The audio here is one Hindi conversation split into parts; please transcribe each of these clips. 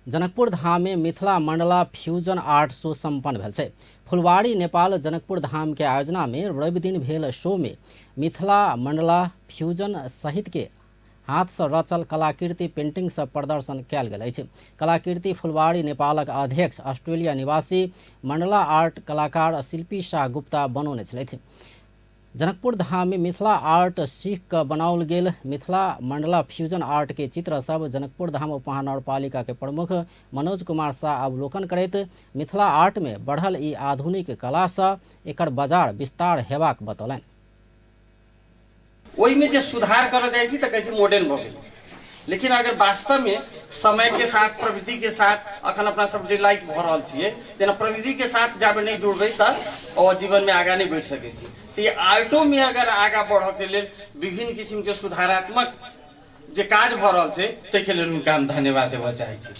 जनकपुर धाम में Mithila Mandla fusion art show सम्पन्न भेल छै। फुलवाड़ी नेपाल जनकपुर धाम के आयोजना में रवि दिन भेल शो में मिथिला मंडला फ्यूजन सहित के हाथ से रचल कलाकृति पेंटिंग से प्रदर्शन कयल गेल अछि। कलाकृति फुलवाड़ी नेपालक अध्यक्ष ऑस्ट्रेलिया निवासी मंडला आर्ट कलाकार शिल्पी शाह गुप्ता बनौने छथि। जनकपुर धाम में मिथिला आर्ट सीख क बनाओल गेल मिथिला मंडला फ्यूजन आर्ट के चित्र सब जनकपुर धाम उपमहानगरपालिका के प्रमुख मनोज कुमार शाह अवलोकन करैत मिथिला आर्ट में बढ़ल ई आधुनिक कला से एकर बाजार विस्तार हेबाक बतौलनि। ओहि में जे सुधार कर जाए छी त कहै छी मॉडर्न भ गेल, लेकिन अगर वास्तव में समय के साथ प्रवृत्ति के साथ अखन अपना सब डिलाइट भ रहल छियै, जेना प्रवृत्ति के साथ जाबे नहीं जुड़बै त और जीवन में आगा नहीं बढ़ सकै छी। तो ये आर्टो में अगर आगा बढ़ के लेल विभिन्न किस्म के सुधारात्मक जे काज भ रहल छै ताहि लेल हुनका हम धन्यवाद देबऽ चाहै छी।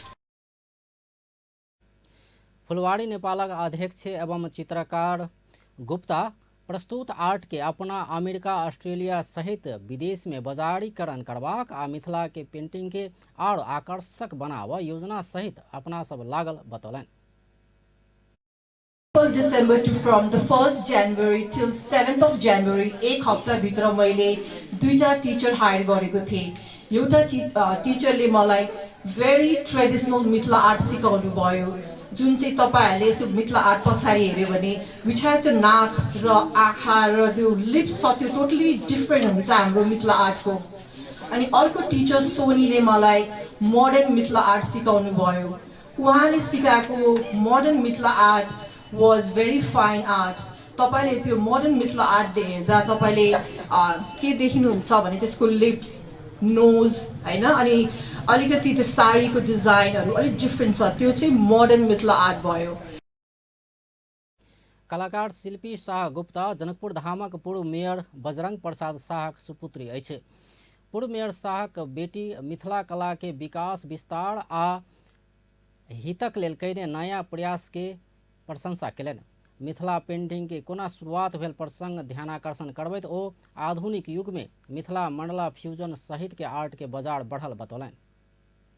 फुलवाड़ी नेपालक अध्यक्ष एवं चित्रकार गुप्ता प्रस्तुत आर्ट के अपना अमेरिका ऑस्ट्रेलिया सहित विदेश में बाजारीकरण करबाक आ मिथिला के पेंटिंग के और आकर्षक बनाव योजना सहित अपना सब लागल बतौलनि। 1st December to from the 1st January till 7th of January एक हप्ता भित्र मैले दुईटा टिचर हायर गरेको थिएँ। एउटा टिचरले मलाई भेरी ट्रेडिसनल मिथिला आर्ट सिकाउनु भयो, जुन चाहिँ तपाईहरुले त्यो मिथिला आर्ट पछाडि हेर्यो भने विचार त्यो नाक र आँखा र त्यो लिप्स छ त्यो टोटली डिफरेंट हुन्छ हाम्रो मिथिला आर्टको। अनि अर्को टिचर सोनीले मलाई मोडर्न मिथिला आर्ट सिकाउनु भयो। उहाँले सिकाएको modern Mithila art was very fine art। तपाईले त्यो मोडर्न मिथिला आर्ट हेर्दा तपाईले के देखिनुहुन्छ भने त्यसको लिप्स, नोज हैन, अनि अलिकति त्यो साडीको डिजाइनहरु अलि डिफरेंट छ, त्यो चाहिँ मोडर्न मिथिला आर्ट भयो। कलाकार शिल्पी शाह गुप्ता जनकपुर धामक पूर्व मेयर बजरंग प्रसाद शाहक सुपुत्री अछि। पूर्व मेयर शाहक बेटी मिथिला कला के विकास विस्तार आ हितक लेल कयने नया प्रयास के प्रशंसा केलनि। मिथिला पेंटिंग के कोना शुरुआत भेल प्रसंग ध्यानाकर्षण करबैत ओ आधुनिक युग में मिथिला मंडला फ्यूजन सहित के आर्ट के बाजार बढ़ल बतौलनि।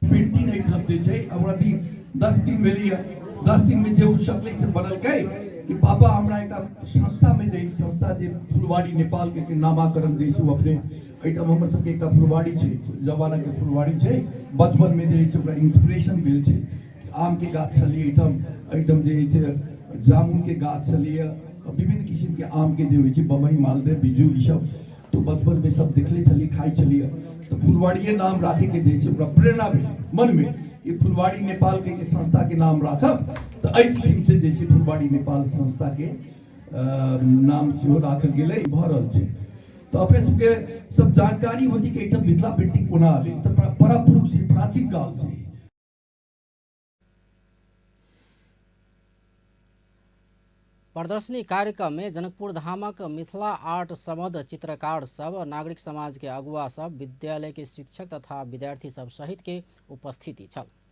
पेंटिंग एक हफ्ते छै और अभी 10 दिन भेलिए, 10 दिन में जे शकले से बनल गए कि पापा हमरा एकटा संस्था में जे संस्था जे फुलवाड़ी नेपाल के नामाकरण दैछु अपने एटम हमर सबके एकटा फुलवाड़ी छै, जवाना के फुलवाड़ी छै। बचपन में जे छै इंस्पिरेशन भेल छै, आम के गाछ छलिए एकदम जे जामुन के गाछ छलिए, विभिन्न किस्म के आम के जे बम्बई मालदह बिजू ई सब तो बचपन में सब देखले छलिए, खाई छलिए। तो फुलवाड़ी नाम राखे के जे प्रेरणा भेल मन में ये फुलवाड़ी नेपाल के संस्था के नाम राखब तो एहि किस्म से जे फुलवाड़ी नेपाल संस्था के नाम सेहो राखल गेलै भ रहल छै। तो अपने सबके सब जानकारी होती कि एकदम मिथिला पेंटिंग कोना आले तो परपूर्व से प्राचीन काल से। प्रदर्शनी कार्यक्रम में जनकपुर धामक मिथिला आर्ट संबद्ध चित्रकार सब, नागरिक समाज के अगुवा सब, विद्यालय के शिक्षक तथा विद्यार्थी सब सहित के उपस्थिति छल।